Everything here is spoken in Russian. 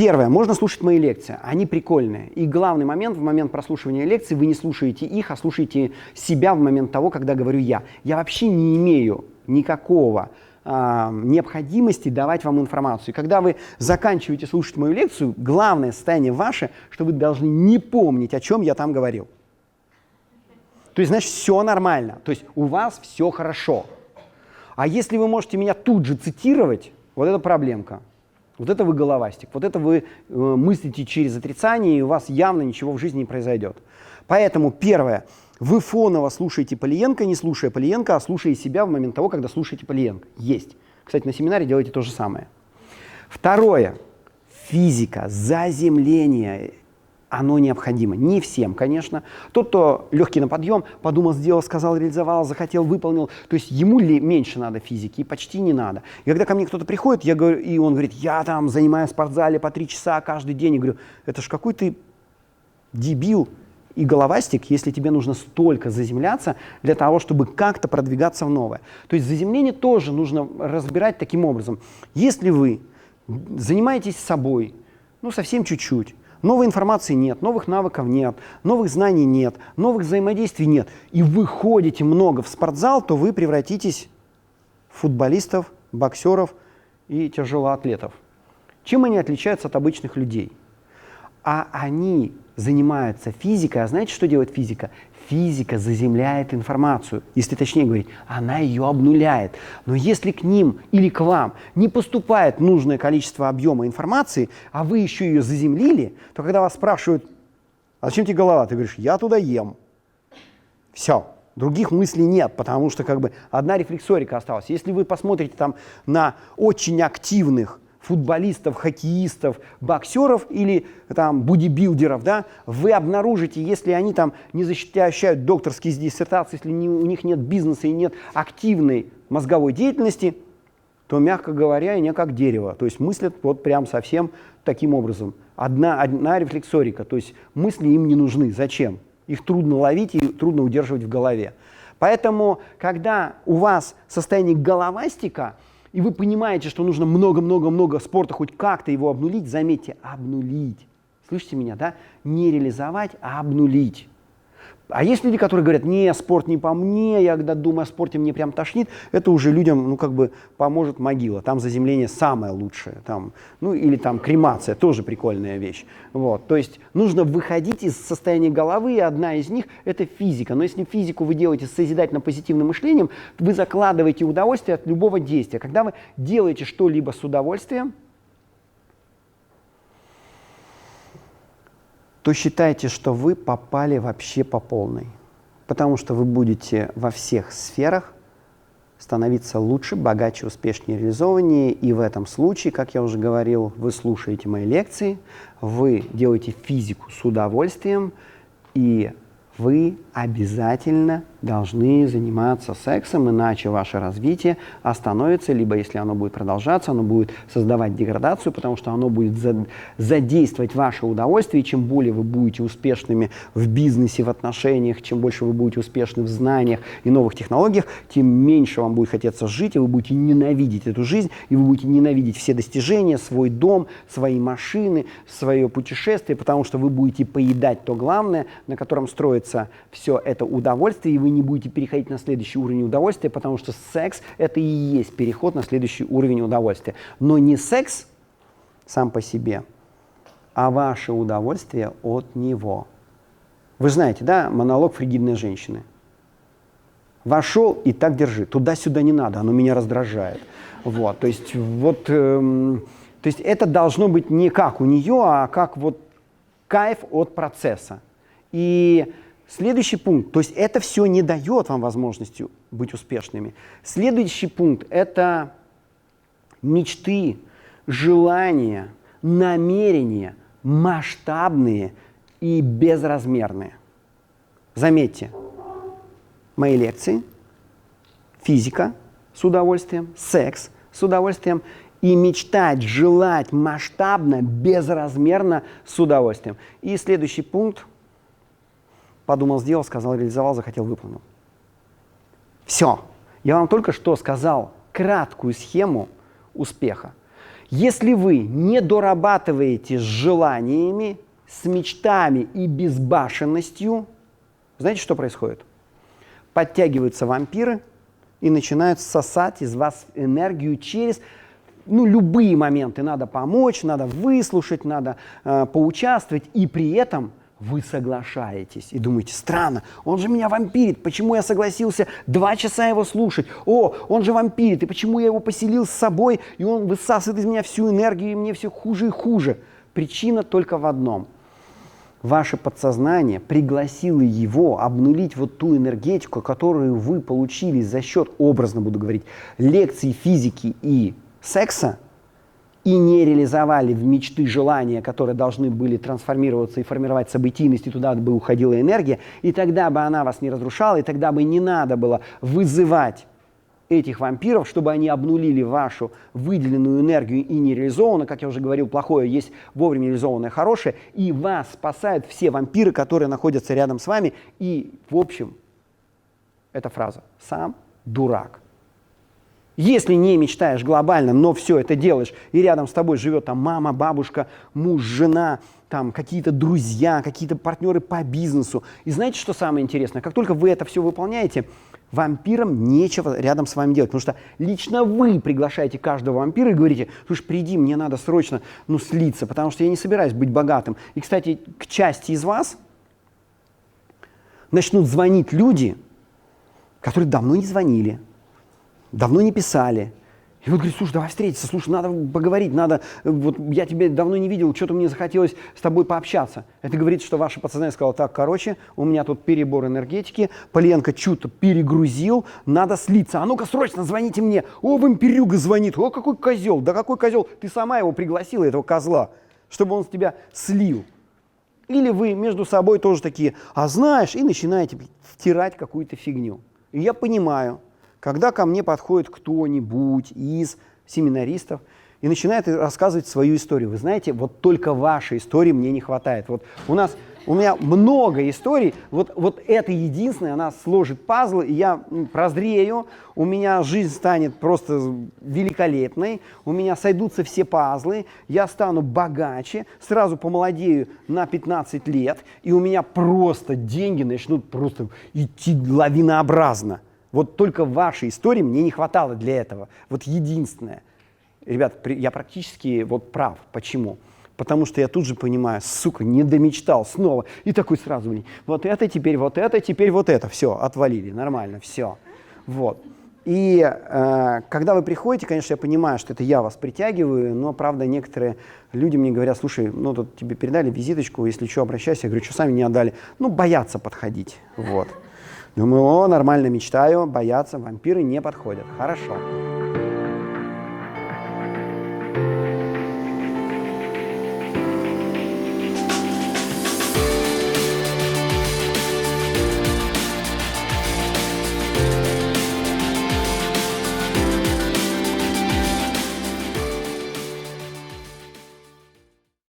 Первое. Можно слушать мои лекции. Они прикольные. И главный момент, в момент прослушивания лекций, вы не слушаете их, а слушаете себя в момент того, когда говорю я. Я вообще не имею никакого необходимости давать вам информацию. И когда вы заканчиваете слушать мою лекцию, главное состояние ваше, что вы должны не помнить, о чем я там говорил. То есть, значит, все нормально. То есть у вас все хорошо. А если вы можете меня тут же цитировать, вот это проблемка. Вот это вы головастик. Вот это вы мыслите через отрицание, и у вас явно ничего в жизни не произойдет. Поэтому первое. Вы фоново слушаете Полиенко, не слушая Полиенко, а слушая себя в момент того, когда слушаете Полиенко. Есть. Кстати, на семинаре делайте то же самое. Второе. Физика, заземление. Оно необходимо. Не всем, конечно. Тот, кто легкий на подъем, подумал, сделал, сказал, реализовал, захотел, выполнил. То есть ему меньше надо физики и почти не надо. И когда ко мне кто-то приходит, я говорю, и он говорит, я там занимаюсь в спортзале по 3 часа каждый день. Я говорю, это ж какой ты дебил и головастик, если тебе нужно столько заземляться для того, чтобы как-то продвигаться в новое. То есть заземление тоже нужно разбирать таким образом. Если вы занимаетесь собой, ну совсем чуть-чуть, новой информации нет, новых навыков нет, новых знаний нет, новых взаимодействий нет, и вы ходите много в спортзал, то вы превратитесь в футболистов, боксеров и тяжелоатлетов. Чем они отличаются от обычных людей? А они занимаются физикой, а знаете, что делает физика? Физика заземляет информацию, если точнее говорить, она ее обнуляет. Но если к ним или к вам не поступает нужное количество объема информации, а вы еще ее заземлили, то когда вас спрашивают, а зачем тебе голова? Ты говоришь, я туда ем. Все. Других мыслей нет, потому что как бы одна рефлексорика осталась. Если вы посмотрите там на очень активных футболистов, хоккеистов, боксеров или там бодибилдеров, да, вы обнаружите, если они там не защищают докторские диссертации, если у них нет бизнеса и нет активной мозговой деятельности, то, мягко говоря, они как дерево. То есть мыслят вот прям совсем таким образом. Одна рефлексорика, то есть мысли им не нужны. Зачем? Их трудно ловить и трудно удерживать в голове. Поэтому, когда у вас состояние головастика, и вы понимаете, что нужно много-много-много спорта, хоть как-то его обнулить, заметьте, обнулить. Слышите меня, да? Не реализовать, а обнулить. А есть люди, которые говорят, не, спорт не по мне, я когда думаю о спорте, мне прям тошнит, это уже людям, ну, как бы поможет могила. Там заземление самое лучшее. Там, ну, или там кремация, тоже прикольная вещь. Вот. То есть нужно выходить из состояния головы, и одна из них – это физика. Но если физику вы делаете с созидательно-позитивным мышлением, вы закладываете удовольствие от любого действия. Когда вы делаете что-либо с удовольствием, то считайте, что вы попали вообще по полной. Потому что вы будете во всех сферах становиться лучше, богаче, успешнее, реализованнее. И в этом случае, как я уже говорил, вы слушаете мои лекции, вы делаете физику с удовольствием, и вы обязательно должны заниматься сексом, иначе ваше развитие остановится, либо если оно будет продолжаться, оно будет создавать деградацию, потому что оно будет задействовать ваше удовольствие, и чем более вы будете успешными в бизнесе, в отношениях, чем больше вы будете успешны в знаниях и новых технологиях, тем меньше вам будет хотеться жить, и вы будете ненавидеть эту жизнь, и вы будете ненавидеть все достижения, свой дом, свои машины, свое путешествие, потому что вы будете поедать то главное, на котором строится все это удовольствие, и вы не будете переходить на следующий уровень удовольствия, потому что секс – это и есть переход на следующий уровень удовольствия. Но не секс сам по себе, а ваше удовольствие от него. Вы знаете, да, монолог фригидной женщины. Вошел и так держи, туда-сюда не надо, оно меня раздражает. Вот, то есть, вот, то есть это должно быть не как у нее, а как вот кайф от процесса. И следующий пункт, то есть это все не дает вам возможности быть успешными. Следующий пункт – это мечты, желания, намерения, масштабные и безразмерные. Заметьте, мои лекции, физика с удовольствием, секс с удовольствием и мечтать, желать масштабно, безразмерно с удовольствием. И следующий пункт. Подумал, сделал, сказал, реализовал, захотел, выполнил. Все. Я вам только что сказал краткую схему успеха. Если вы не дорабатываете с желаниями, с мечтами и безбашенностью, знаете, что происходит? Подтягиваются вампиры и начинают сосать из вас энергию через любые моменты. Надо помочь, надо выслушать, надо поучаствовать, и при этом вы соглашаетесь и думаете: странно, он же меня вампирит, почему я согласился 2 часа его слушать? О, он же вампирит, и почему я его поселил с собой, и он высасывает из меня всю энергию, и мне все хуже и хуже? Причина только в одном. Ваше подсознание пригласило его обнулить вот ту энергетику, которую вы получили за счет, образно буду говорить, лекций физики и секса, и не реализовали в мечты, желания, которые должны были трансформироваться и формировать событийность, и туда бы уходила энергия, и тогда бы она вас не разрушала, и тогда бы не надо было вызывать этих вампиров, чтобы они обнулили вашу выделенную энергию и не реализованную, как я уже говорил, плохое есть вовремя реализованное хорошее, и вас спасают все вампиры, которые находятся рядом с вами. И, в общем, эта фраза: сам дурак. Если не мечтаешь глобально, но все это делаешь, и рядом с тобой живет там мама, бабушка, муж, жена, там какие-то друзья, какие-то партнеры по бизнесу. И знаете, что самое интересное? Как только вы это все выполняете, вампирам нечего рядом с вами делать, потому что лично вы приглашаете каждого вампира и говорите: слушай, приди, мне надо срочно слиться, потому что я не собираюсь быть богатым. И, кстати, к части из вас начнут звонить люди, которые давно не звонили, давно не писали. И вот говорит: слушай, давай встретиться, слушай, надо поговорить, надо, вот я тебя давно не видел, что-то мне захотелось с тобой пообщаться. Это говорит, что ваше подсознание сказало: так, короче, у меня тут перебор энергетики, Поленко что-то перегрузил, надо слиться. А ну-ка, срочно звоните мне. О, вампирюга звонит, о, какой козел, да какой козел, ты сама его пригласила, этого козла, чтобы он с тебя слил. Или вы между собой тоже такие: а знаешь, и начинаете втирать какую-то фигню. И я понимаю, когда ко мне подходит кто-нибудь из семинаристов и начинает рассказывать свою историю. Вы знаете, вот только вашей истории мне не хватает. Вот у меня много историй, вот это единственное, она сложит пазл, и я прозрею, у меня жизнь станет просто великолепной, у меня сойдутся все пазлы, я стану богаче, сразу помолодею на 15 лет, и у меня просто деньги начнут просто идти лавинообразно. Вот только в вашей истории мне не хватало для этого. Вот единственное. Ребят, я практически прав. Почему? Потому что я тут же понимаю: сука, не домечтал снова. И такой сразу: вот это, теперь вот это, теперь вот это. Все, отвалили, нормально, все. Вот. И когда вы приходите, конечно, я понимаю, что это я вас притягиваю, но, правда, некоторые люди мне говорят: слушай, тут тебе передали визиточку, если что, обращайся. Я говорю: что сами не отдали? Боятся подходить. Вот. Думаю: нормально мечтаю, боятся, вампиры не подходят. Хорошо.